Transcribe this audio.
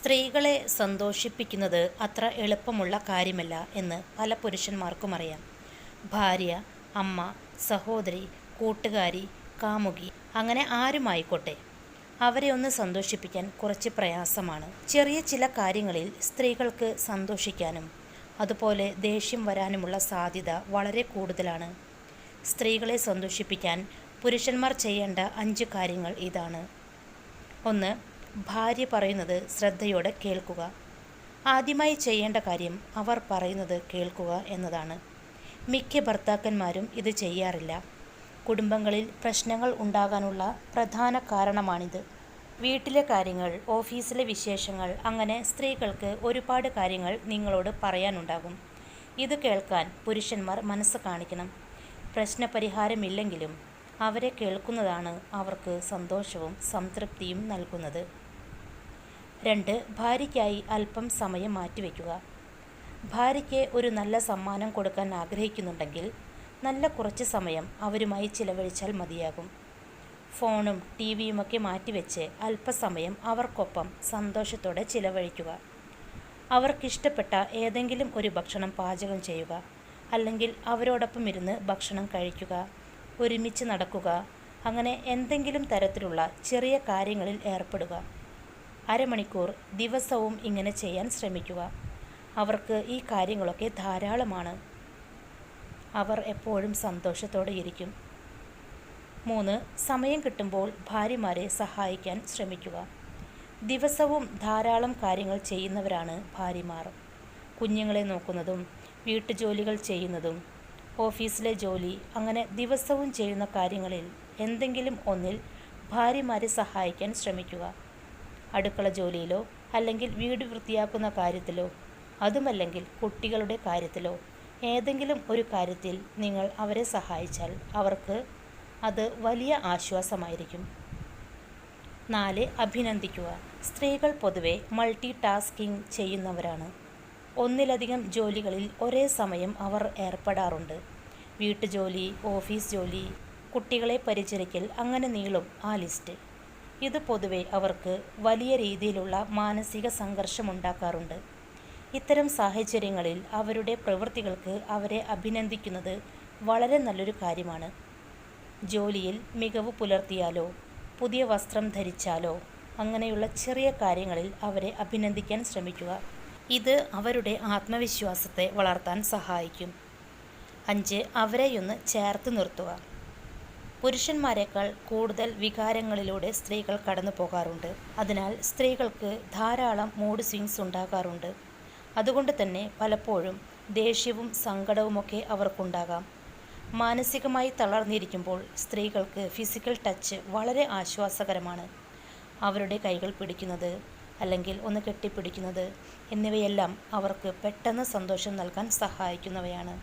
സ്ത്രീകളെ സന്തോഷിപ്പിക്കുന്നത് അത്ര എളുപ്പമുള്ള കാര്യമല്ല എന്ന് പല പുരുഷന്മാർക്കും അറിയാം. ഭാര്യ, അമ്മ, സഹോദരി, കൂട്ടുകാരി, കാമുകി, അങ്ങനെ ആരുമായിക്കോട്ടെ, അവരെ ഒന്ന് സന്തോഷിപ്പിക്കാൻ കുറച്ച് പ്രയാസമാണ്. ചെറിയ ചില കാര്യങ്ങളിൽ സ്ത്രീകൾക്ക് സന്തോഷിക്കാനും അതുപോലെ ദേഷ്യം വരാനുമുള്ള സാധ്യത വളരെ കൂടുതലാണ്. സ്ത്രീകളെ സന്തോഷിപ്പിക്കാൻ പുരുഷന്മാർ ചെയ്യേണ്ട 5 കാര്യങ്ങൾ ഇതാണ്. 1. ഭാര്യ പറയുന്നത് ശ്രദ്ധയോടെ കേൾക്കുക. ആദ്യമായി ചെയ്യേണ്ട കാര്യം അവർ പറയുന്നത് കേൾക്കുക എന്നതാണ്. മിക്ക ഭർത്താക്കന്മാരും ഇത് ചെയ്യാറില്ല. കുടുംബങ്ങളിൽ പ്രശ്നങ്ങൾ ഉണ്ടാകാനുള്ള പ്രധാന കാരണമാണിത്. വീട്ടിലെ കാര്യങ്ങൾ, ഓഫീസിലെ വിശേഷങ്ങൾ, അങ്ങനെ സ്ത്രീകൾക്ക് ഒരുപാട് കാര്യങ്ങൾ നിങ്ങളോട് പറയാനുണ്ടാകും. ഇത് കേൾക്കാൻ പുരുഷന്മാർ മനസ്സ് കാണിക്കണം. പ്രശ്നപരിഹാരമില്ലെങ്കിലും അവരെ കേൾക്കുന്നതാണ് അവർക്ക് സന്തോഷവും സംതൃപ്തിയും നൽകുന്നത്. 2. ഭാര്യയ്ക്കായി അല്പം സമയം മാറ്റിവെക്കുക. ഭാര്യയ്ക്ക് ഒരു നല്ല സമ്മാനം കൊടുക്കാൻ ആഗ്രഹിക്കുന്നുണ്ടെങ്കിൽ നല്ല കുറച്ച് സമയം അവരുമായി ചിലവഴിച്ചാൽ മതിയാകും. ഫോണും ടിവിയുമൊക്കെ മാറ്റിവെച്ച് അല്പസമയം അവർക്കൊപ്പം സന്തോഷത്തോടെ ചിലവഴിക്കുക. അവർക്കിഷ്ടപ്പെട്ട ഏതെങ്കിലും ഒരു ഭക്ഷണം പാചകം ചെയ്യുക, അല്ലെങ്കിൽ അവരോടൊപ്പം ഇരുന്ന് ഭക്ഷണം കഴിക്കുക, ഒരുമിച്ച് നടക്കുക, അങ്ങനെ എന്തെങ്കിലും തരത്തിലുള്ള ചെറിയ കാര്യങ്ങളിൽ ഏർപ്പെടുക. അരമണിക്കൂർ ദിവസവും ഇങ്ങനെ ചെയ്യാൻ ശ്രമിക്കുക. അവർക്ക് ഈ കാര്യങ്ങളൊക്കെ ധാരാളമാണ്. അവർ എപ്പോഴും സന്തോഷത്തോടെ ഇരിക്കും. 3. സമയം കിട്ടുമ്പോൾ ഭാര്യമാരെ സഹായിക്കാൻ ശ്രമിക്കുക. ദിവസവും ധാരാളം കാര്യങ്ങൾ ചെയ്യുന്നവരാണ് ഭാര്യമാർ. കുഞ്ഞുങ്ങളെ നോക്കുന്നതും വീട്ടുജോലികൾ ചെയ്യുന്നതും ഓഫീസിലെ ജോലി, അങ്ങനെ ദിവസവും ചെയ്യുന്ന കാര്യങ്ങളിൽ എന്തെങ്കിലും ഒന്നിൽ ഭാര്യമാരെ സഹായിക്കാൻ ശ്രമിക്കുക. അടുക്കള ജോലിയിലോ അല്ലെങ്കിൽ വീട് വൃത്തിയാക്കുന്ന കാര്യത്തിലോ അതുമല്ലെങ്കിൽ കുട്ടികളുടെ കാര്യത്തിലോ ഏതെങ്കിലും ഒരു കാര്യത്തിൽ നിങ്ങൾ അവരെ സഹായിച്ചാൽ അവർക്ക് അത് വലിയ ആശ്വാസമായിരിക്കും. 4. അഭിനന്ദിക്കുക. സ്ത്രീകൾ പൊതുവെ മൾട്ടി ടാസ്കിംഗ് ചെയ്യുന്നവരാണ്. ഒന്നിലധികം ജോലികളിൽ ഒരേ സമയം അവർ ഏർപ്പെടാറുണ്ട്. വീട്ടുജോലി, ഓഫീസ് ജോലി, കുട്ടികളെ പരിചരിക്കൽ, അങ്ങനെ നീളും ആ ലിസ്റ്റ്. ഇത് പൊതുവെ അവർക്ക് വലിയ രീതിയിലുള്ള മാനസിക സംഘർഷമുണ്ടാക്കാറുണ്ട്. ഇത്തരം സാഹചര്യങ്ങളിൽ അവരുടെ പ്രവൃത്തികൾക്ക് അവരെ അഭിനന്ദിക്കുന്നത് വളരെ നല്ലൊരു കാര്യമാണ്. ജോലിയിൽ മികവ് പുലർത്തിയാലോ പുതിയ വസ്ത്രം ധരിച്ചാലോ അങ്ങനെയുള്ള ചെറിയ കാര്യങ്ങളിൽ അവരെ അഭിനന്ദിക്കാൻ ശ്രമിക്കുക. ഇത് അവരുടെ ആത്മവിശ്വാസത്തെ വളർത്താൻ സഹായിക്കും. 5. അവരെയൊന്ന് ചേർത്ത് നിർത്തുക. പുരുഷന്മാരെക്കാൾ കൂടുതൽ വികാരങ്ങളിലൂടെ സ്ത്രീകൾ കടന്നു പോകാറുണ്ട്. അതിനാൽ സ്ത്രീകൾക്ക് ധാരാളം മൂഡ് സ്വിങ്സ് ഉണ്ടാകാറുണ്ട്. അതുകൊണ്ട് തന്നെ പലപ്പോഴും ദേഷ്യവും സങ്കടവുമൊക്കെ അവർക്കുണ്ടാകാം. മാനസികമായി തളർന്നിരിക്കുമ്പോൾ സ്ത്രീകൾക്ക് ഫിസിക്കൽ ടച്ച് വളരെ ആശ്വാസകരമാണ്. അവരുടെ കൈകൾ പിടിക്കുന്നത് അല്ലെങ്കിൽ ഒന്ന് കെട്ടിപ്പിടിക്കുന്നത് എന്നിവയെല്ലാം അവർക്ക് പെട്ടെന്ന് സന്തോഷം നൽകാൻ സഹായിക്കുന്നവയാണ്.